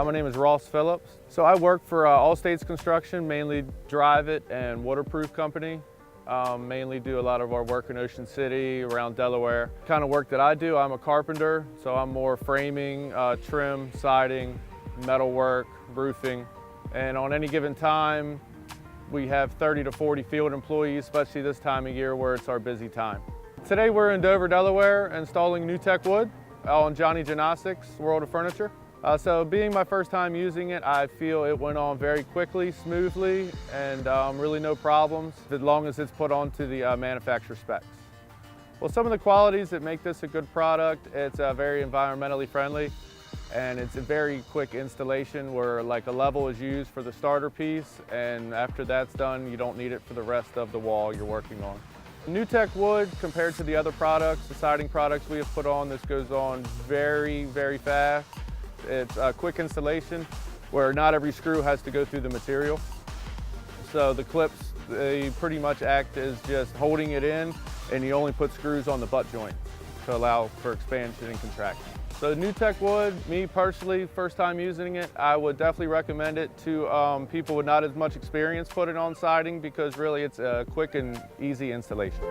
My name is Ross Phillips. So I work for All States Construction, mainly drive it and waterproof company. Mainly do a lot of our work in Ocean City, around Delaware. Kind of work that I do, I'm a carpenter, so I'm more framing, trim, siding, metal work, roofing. And on any given time, we have 30 to 40 field employees, especially this time of year where it's our busy time. Today we're in Dover, Delaware, installing NewTek Wood on Johnny Gymnastics World of Furniture. So being my first time using it, I feel it went on very quickly, smoothly, and really no problems as long as it's put onto the manufacturer specs. Well, some of the qualities that make this a good product, it's very environmentally friendly, and it's a very quick installation where like a level is used for the starter piece, and after that's done, you don't need it for the rest of the wall you're working on. NewTek Wood, compared to the other products, the siding products we have put on, this goes on very, very fast. It's a quick installation where not every screw has to go through the material. So the clips, they pretty much act as just holding it in, and you only put screws on the butt joint to allow for expansion and contraction. So NewTek Wood, me personally, first time using it, I would definitely recommend it to people with not as much experience putting on siding because really it's a quick and easy installation.